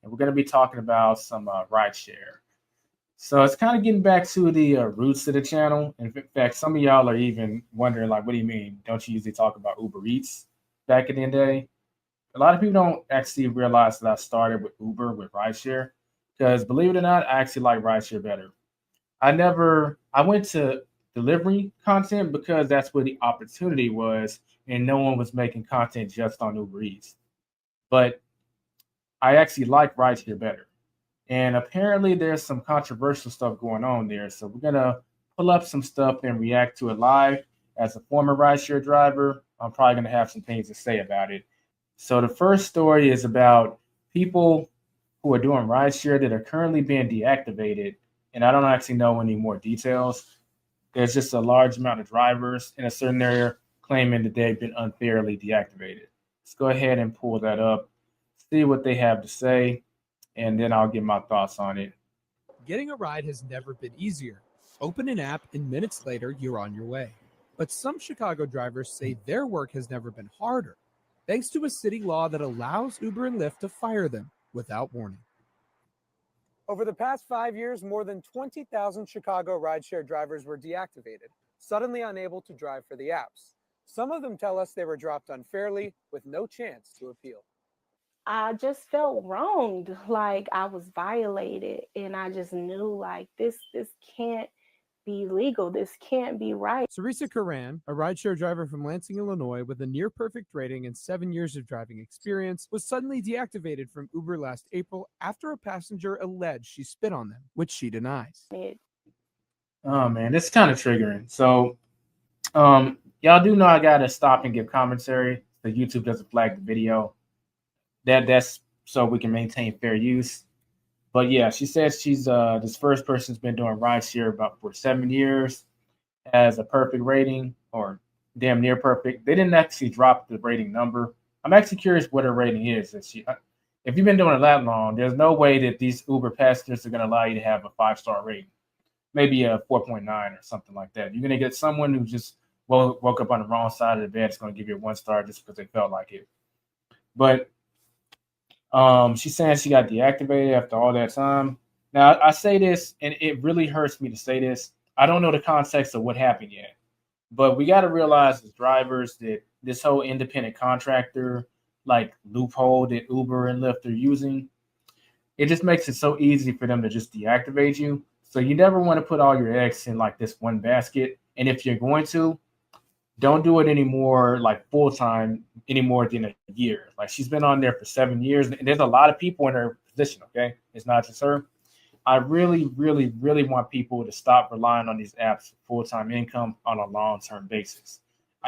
and we're going to be talking about some rideshare. So it's kind of getting back to the roots of the channel. In fact, some of y'all are even wondering, like, what do you mean? Don't you usually talk about Uber Eats back in the day? A lot of people don't actually realize that I started with Uber with rideshare because, believe it or not, I actually like rideshare better. I went to delivery content because that's where the opportunity was, and no one was making content just on Uber Eats. But I actually like rideshare better. And apparently there's some controversial stuff going on there. So we're gonna pull up some stuff and react to it live. As a former rideshare driver, I'm probably gonna have some things to say about it. So the first story is about people who are doing rideshare that are currently being deactivated, and I don't actually know any more details. There's just a large amount of drivers in a certain area claiming that they've been unfairly deactivated. Let's go ahead and pull that up, see what they have to say, and then I'll give my thoughts on it. Getting a ride has never been easier. Open an app, and minutes later, you're on your way. But some Chicago drivers say their work has never been harder, thanks to a city law that allows Uber and Lyft to fire them without warning. Over the past 5 years, more than 20,000 Chicago rideshare drivers were deactivated, suddenly unable to drive for the apps. Some of them tell us they were dropped unfairly with no chance to appeal. I just felt wronged, like I was violated, and I just knew like this can't be legal. This can't be right. Sarisa Karan, a rideshare driver from Lansing, Illinois, with a near perfect rating and 7 years of driving experience, was suddenly deactivated from Uber last April after a passenger alleged she spit on them, which she denies. Oh man, this is kind of triggering. So, y'all do know I gotta stop and give commentary. So YouTube doesn't flag the video. That's so we can maintain fair use. But yeah, she says she's this first person's been doing rideshare about for 7 years, has a perfect rating or damn near perfect. They didn't actually drop the rating number. I'm actually curious what her rating is. If you've been doing it that long, there's no way that these Uber passengers are going to allow you to have a 5-star rating, maybe a 4.9 or something like that. You're going to get someone who just woke up on the wrong side of the bed. It's going to give you a 1 star just because they felt like it. But she's saying she got deactivated after all that time. Now, I say this, and it really hurts me to say this. I don't know the context of what happened yet, but we got to realize as drivers that this whole independent contractor like loophole that Uber and Lyft are using, it just makes it so easy for them to just deactivate you. So you never want to put all your eggs in like this one basket. And if you're going to, don't do it anymore like full time anymore than a year. Like she's been on there for 7 years, and there's a lot of people in her position. Okay, it's not just her. I really, really, really want people to stop relying on these apps for full time income on a long term basis.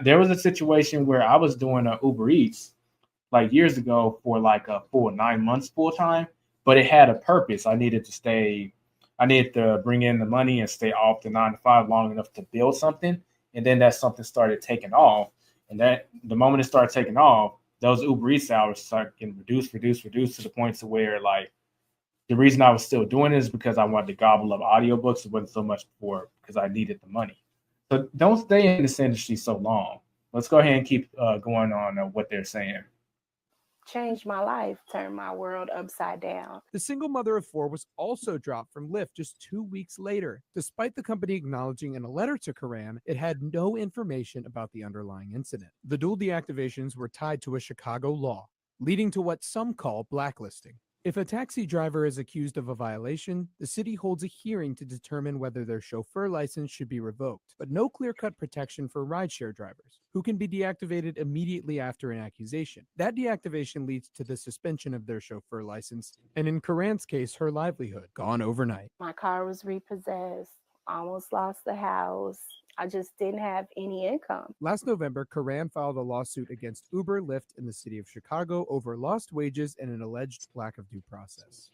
There was a situation where I was doing a Uber Eats like years ago for like a full 9 months full time, but it had a purpose. I needed to bring in the money and stay off the 9 to 5 long enough to build something. And then that something started taking off. And that the moment it started taking off, those Uber Eats hours started getting reduced to the point to where like the reason I was still doing it is because I wanted to gobble up audiobooks. It wasn't so much for because I needed the money. So don't stay in this industry so long. Let's go ahead and keep going on what they're saying. Changed my life, turned my world upside down. The single mother of 4 was also dropped from Lyft just 2 weeks later, despite the company acknowledging in a letter to Karan it had no information about the underlying incident. The dual deactivations were tied to a Chicago law, leading to what some call blacklisting. If a taxi driver is accused of a violation, the city holds a hearing to determine whether their chauffeur license should be revoked, but no clear-cut protection for rideshare drivers, who can be deactivated immediately after an accusation. That deactivation leads to the suspension of their chauffeur license, and in Karan's case, her livelihood, gone overnight. My car was repossessed, almost lost the house. I just didn't have any income. Last November, Karan filed a lawsuit against Uber, Lyft, and the city of Chicago over lost wages and an alleged lack of due process.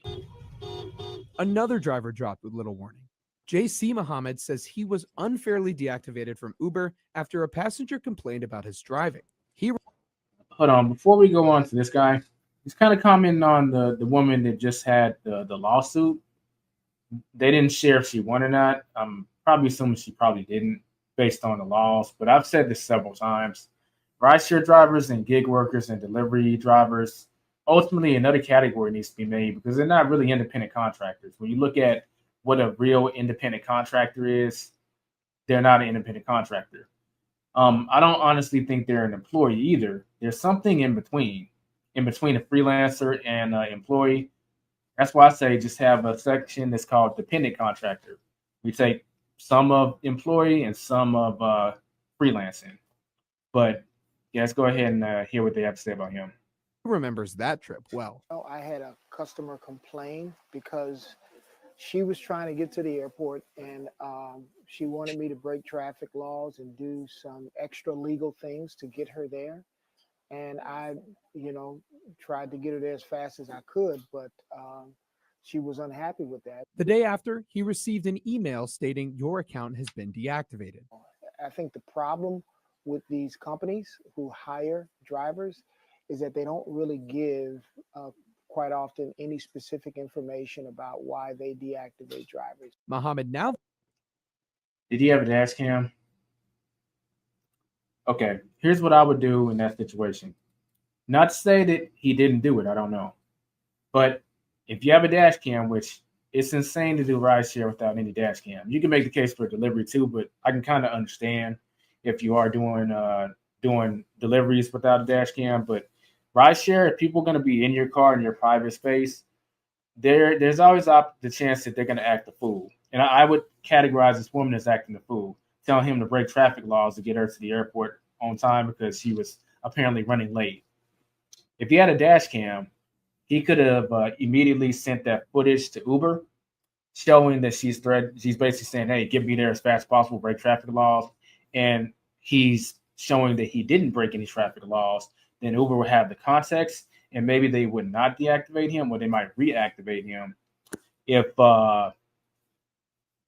Another driver dropped with little warning. J.C. Muhammad says he was unfairly deactivated from Uber after a passenger complained about his driving. Hold on, before we go on to this guy, he's kind of commenting on the woman that just had the lawsuit. They didn't share if she won or not. I'm probably assuming she probably didn't, based on the laws, but I've said this several times. Rideshare drivers and gig workers and delivery drivers, ultimately another category needs to be made because they're not really independent contractors. When you look at what a real independent contractor is, they're not an independent contractor. I don't honestly think they're an employee either. There's something in between a freelancer and an employee. That's why I say just have a section that's called dependent contractor. We take some of employee and some of freelancing. But yeah, let's go ahead and hear what they have to say about him. He remembers that trip well. I had a customer complain because she was trying to get to the airport and she wanted me to break traffic laws and do some extra legal things to get her there. And I, tried to get her there as fast as I could, but she was unhappy with that. The day after, he received an email stating your account has been deactivated. I think the problem with these companies who hire drivers is that they don't really give quite often any specific information about why they deactivate drivers. Mohammed now. Did he have a dash cam? Okay, here's what I would do in that situation. Not to say that he didn't do it, I don't know. But if you have a dash cam, which it's insane to do rideshare without any dash cam. You can make the case for delivery too, but I can kind of understand if you are doing deliveries without a dash cam. But rideshare, if people are going to be in your car in your private space, there's always the chance that they're going to act a fool. And I would categorize this woman as acting a fool, telling him to break traffic laws to get her to the airport on time because she was apparently running late. If he had a dash cam, he could have immediately sent that footage to Uber, showing that she's basically saying, "Hey, get me there as fast as possible, break traffic laws," and he's showing that he didn't break any traffic laws. Then Uber would have the context, and maybe they would not deactivate him, or they might reactivate him if how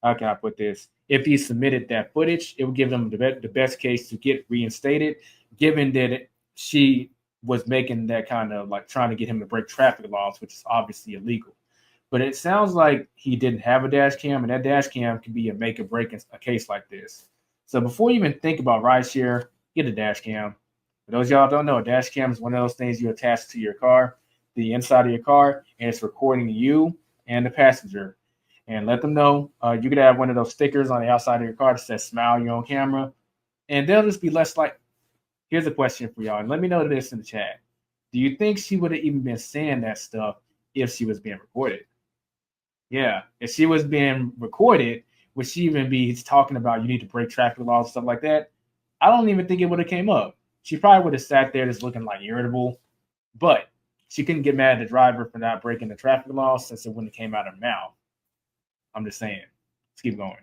can I put this? If he submitted that footage, it would give them the best case to get reinstated, given that she was making that kind of like trying to get him to break traffic laws, which is obviously illegal. But it sounds like he didn't have a dash cam, and that dash cam could be a make or break in a case like this. So before you even think about rideshare, get a dash cam. For those y'all don't know, a dash cam is one of those things you attach to your car, the inside of your car, and it's recording you and the passenger. And let them know you could have one of those stickers on the outside of your car that says "Smile, you're on camera," and they'll just be less like. Here's a question for y'all, and let me know this in the chat. Do you think she would have even been saying that stuff if she was being recorded? Yeah, if she was being recorded, would she even be talking about you need to break traffic laws and stuff like that? I don't even think it would have came up. She probably would have sat there just looking like irritable, but she couldn't get mad at the driver for not breaking the traffic laws since it wouldn't have came out of her mouth. I'm just saying. Let's keep going.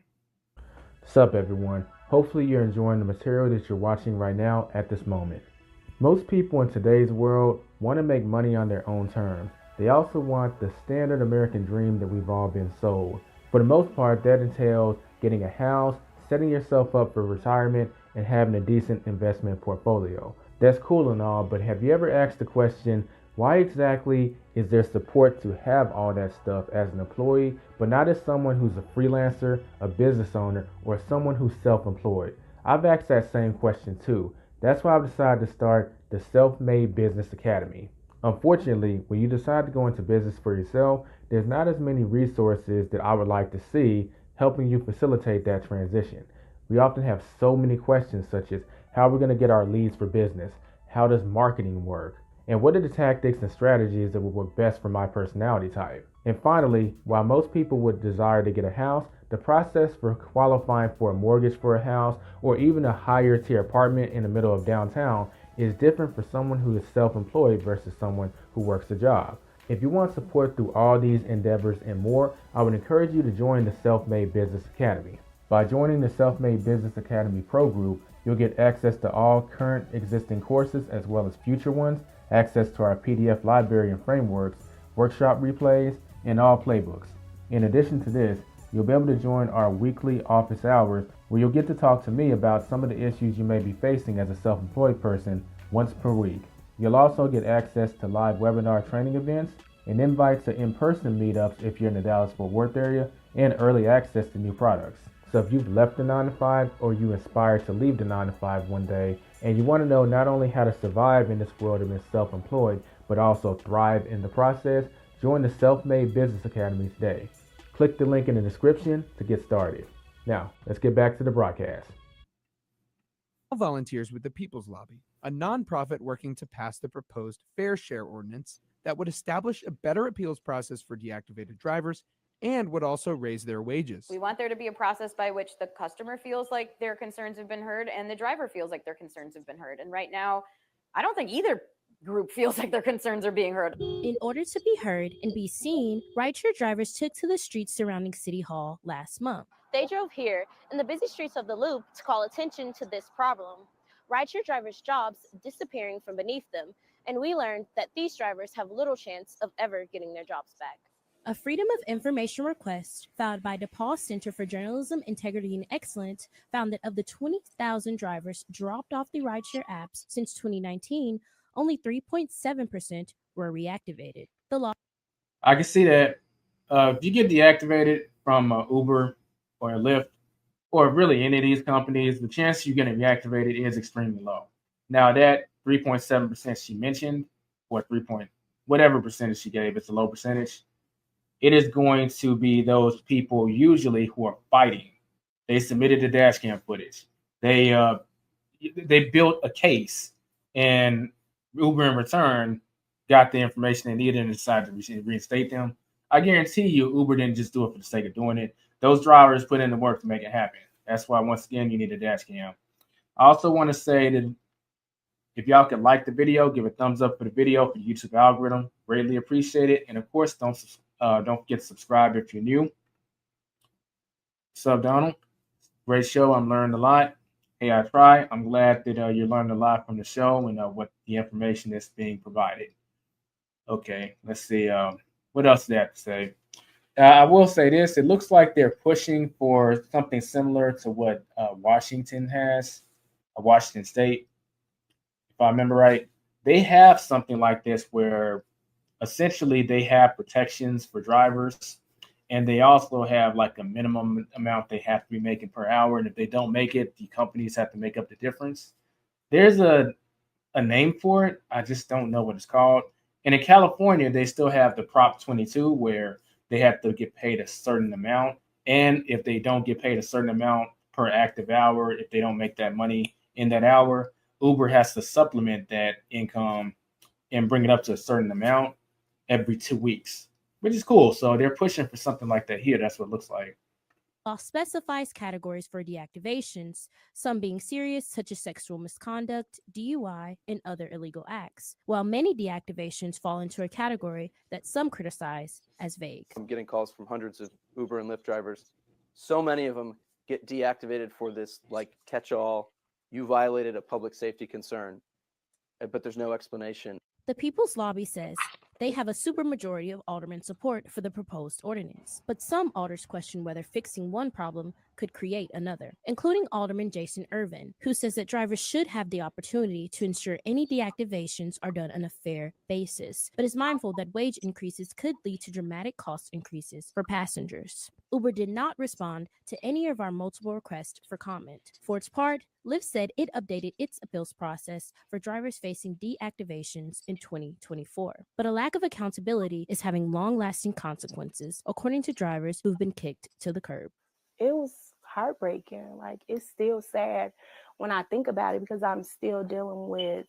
What's up, everyone? Hopefully you're enjoying the material that you're watching right now at this moment. Most people in today's world want to make money on their own terms. They also want the standard American dream that we've all been sold. For the most part, that entails getting a house, setting yourself up for retirement, and having a decent investment portfolio. That's cool and all, but have you ever asked the question, why exactly is there support to have all that stuff as an employee, but not as someone who's a freelancer, a business owner, or someone who's self-employed? I've asked that same question too. That's why I've decided to start the Self-Made Business Academy. Unfortunately, when you decide to go into business for yourself, there's not as many resources that I would like to see helping you facilitate that transition. We often have so many questions such as, how are we going to get our leads for business? How does marketing work? And what are the tactics and strategies that will work best for my personality type? And finally, while most people would desire to get a house, the process for qualifying for a mortgage for a house or even a higher tier apartment in the middle of downtown is different for someone who is self-employed versus someone who works a job. If you want support through all these endeavors and more, I would encourage you to join the Self-Made Business Academy. By joining the Self-Made Business Academy Pro Group, you'll get access to all current existing courses as well as future ones, access to our PDF library and frameworks, workshop replays, and all playbooks. In addition to this, you'll be able to join our weekly office hours where you'll get to talk to me about some of the issues you may be facing as a self-employed person once per week. You'll also get access to live webinar training events and invites to in-person meetups if you're in the Dallas-Fort Worth area, and early access to new products. So if you've left the 9-to-5 or you aspire to leave the 9-to-5 one day and you want to know not only how to survive in this world of being self-employed, but also thrive in the process, join the Self-Made Business Academy today. Click the link in the description to get started. Now, let's get back to the broadcast. Volunteers with the People's Lobby, a nonprofit working to pass the proposed Fair Share ordinance that would establish a better appeals process for deactivated drivers and would also raise their wages. We want there to be a process by which the customer feels like their concerns have been heard and the driver feels like their concerns have been heard. And right now, I don't think either group feels like their concerns are being heard. In order to be heard and be seen, rideshare drivers took to the streets surrounding City Hall last month. They drove here in the busy streets of the Loop to call attention to this problem. Rideshare drivers' jobs disappearing from beneath them, and we learned that these drivers have little chance of ever getting their jobs back. A Freedom of Information request filed by DePaul Center for Journalism, Integrity, and Excellence found that of the 20,000 drivers dropped off the rideshare apps since 2019, only 3.7% were reactivated. The law. I can see that if you get deactivated from Uber or Lyft or really any of these companies, the chance you're getting reactivated is extremely low. Now that 3.7% she mentioned, or 3 point whatever percentage she gave, it's a low percentage. It is going to be those people usually who are fighting. They submitted the dash cam footage. They built a case, and Uber in return got the information they needed and decided to reinstate them. I guarantee you, Uber didn't just do it for the sake of doing it. Those drivers put in the work to make it happen. That's why, once again, you need a dash cam. I also want to say that if y'all could like the video, give a thumbs up for the video for the YouTube algorithm. Greatly appreciate it. And of course, don't forget to subscribe if you're new. What's up, Donald? Great show. I'm learning a lot. Hey, I try. I'm glad that you learned a lot from the show and what the information that's being provided. Okay, let's see. What else do I have to say? I will say this. It looks like they're pushing for something similar to what Washington has, Washington State. If I remember right, they have something like this where essentially they have protections for drivers, and they also have like a minimum amount they have to be making per hour. And if they don't make it, the companies have to make up the difference. There's a name for it. I just don't know what it's called. And in California, they still have the Prop 22 where they have to get paid a certain amount. And if they don't get paid a certain amount per active hour, if they don't make that money in that hour, Uber has to supplement that income and bring it up to a certain amount every 2 weeks, which is cool. So they're pushing for something like that here. That's what it looks like. Law specifies categories for deactivations, some being serious, such as sexual misconduct, DUI, and other illegal acts, while many deactivations fall into a category that some criticize as vague. I'm getting calls from hundreds of Uber and Lyft drivers. So many of them get deactivated for this like catch-all, you violated a public safety concern, but there's no explanation. The People's Lobby says they have a supermajority of aldermen support for the proposed ordinance, but some alders question whether fixing one problem could create another, including Alderman Jason Irvin, who says that drivers should have the opportunity to ensure any deactivations are done on a fair basis, but is mindful that wage increases could lead to dramatic cost increases for passengers. Uber did not respond to any of our multiple requests for comment. For its part, Lyft said it updated its appeals process for drivers facing deactivations in 2024. But a lack of accountability is having long-lasting consequences, according to drivers who've been kicked to the curb. It was heartbreaking. Like, it's still sad when I think about it because I'm still dealing with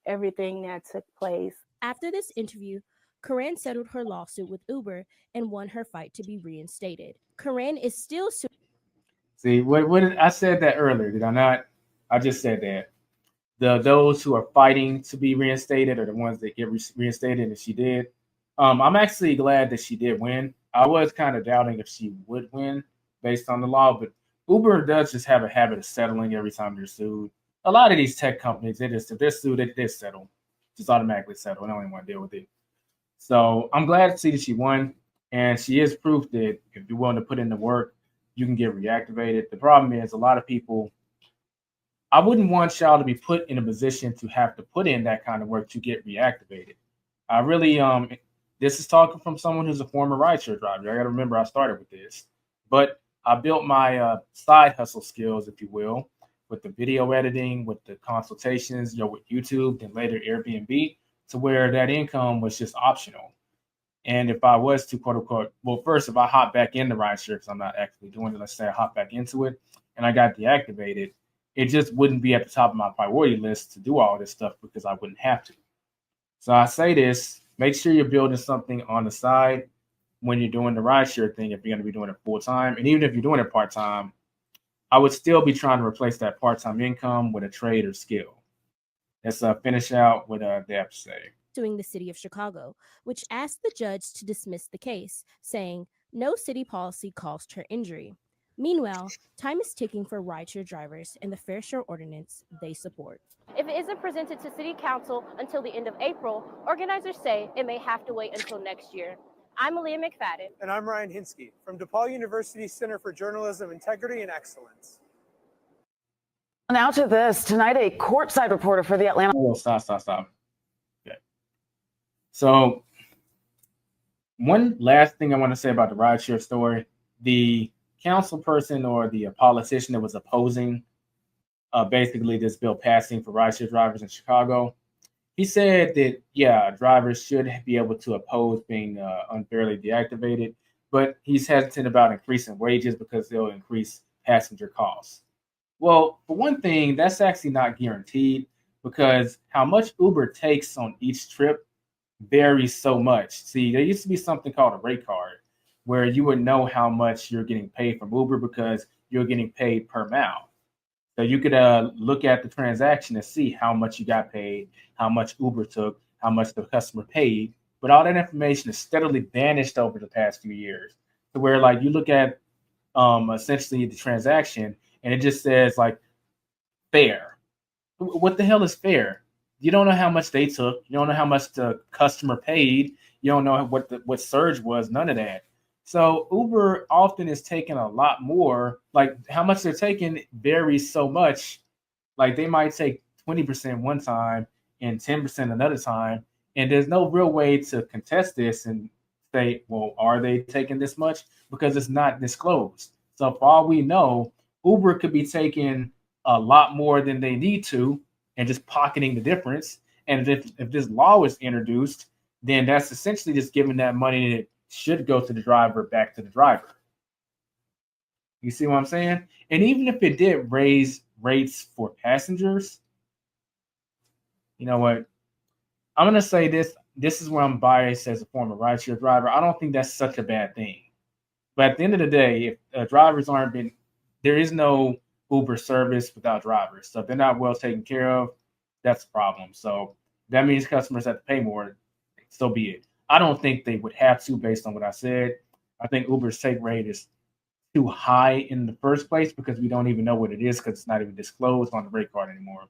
everything that took place. After this interview, Corinne settled her lawsuit with Uber and won her fight to be reinstated. Corinne is still suing. See, what did, I said that earlier, did I not? I just said that. Those who are fighting to be reinstated are the ones that get reinstated, and she did. I'm actually glad that she did win. I was kind of doubting if she would win based on the law, but Uber does just have a habit of settling every time they're sued. A lot of these tech companies, if they're sued, they settle. Just automatically settle. They don't even want to deal with it. So I'm glad to see that she won, and she is proof that if you're willing to put in the work, you can get reactivated. The problem is a lot of people, I wouldn't want y'all to be put in a position to have to put in that kind of work to get reactivated. I really, this is talking from someone who's a former rideshare driver. I got to remember I started with this, but I built my side hustle skills, if you will, with the video editing, with the consultations, with YouTube, then later Airbnb, to where that income was just optional. And if I was to quote unquote, well, first, if I hop back in the rideshare because I'm not actually doing it, let's say I hop back into it and I got deactivated, it just wouldn't be at the top of my priority list to do all this stuff because I wouldn't have to. So I say this: make sure you're building something on the side when you're doing the rideshare thing. If you're going to be doing it full time, and even if you're doing it part time, I would still be trying to replace that part time income with a trade or skill. Let's finish out with they have to say. Suing the city of Chicago, which asked the judge to dismiss the case, saying no city policy caused her injury. Meanwhile, time is ticking for rideshare drivers and the fair share ordinance they support. If it isn't presented to City Council until the end of April, organizers say it may have to wait until next year. I'm Aaliyah McFadden. And I'm Ryan Hinsky from DePaul University Center for Journalism, Integrity, and Excellence. Now to this. Tonight, a courtside reporter for the Atlanta. Oh, stop. Okay. So, one last thing I want to say about the rideshare story: the council person or the politician that was opposing basically this bill passing for rideshare drivers in Chicago, he said that, yeah, drivers should be able to oppose being unfairly deactivated, but he's hesitant about increasing wages because they'll increase passenger costs. Well, for one thing, that's actually not guaranteed because how much Uber takes on each trip varies so much. See, there used to be something called a rate card where you would know how much you're getting paid from Uber because you're getting paid per mile. So you could look at the transaction and see how much you got paid, how much Uber took, how much the customer paid. But all that information is steadily vanished over the past few years. To where like you look at essentially the transaction and it just says like fair. What the hell is fair? You don't know how much they took. You don't know how much the customer paid. You don't know what surge was. None of that. So Uber often is taking a lot more. Like how much they're taking varies so much. Like they might take 20% one time and 10% another time, and there's no real way to contest this and say, well, are they taking this much? Because it's not disclosed. So for all we know, Uber could be taking a lot more than they need to and just pocketing the difference. And if this law was introduced, then that's essentially just giving that money that should go to the driver back to the driver. You see what I'm saying? And even if it did raise rates for passengers, you know what? I'm gonna say this. This is where I'm biased as a former rideshare driver. I don't think that's such a bad thing. But at the end of the day, if drivers aren't been, there is no Uber service without drivers. So if they're not well taken care of, that's a problem. So that means customers have to pay more. So be it. I don't think they would have to, based on what I said. I think Uber's take rate is too high in the first place because we don't even know what it is because it's not even disclosed on the rate card anymore.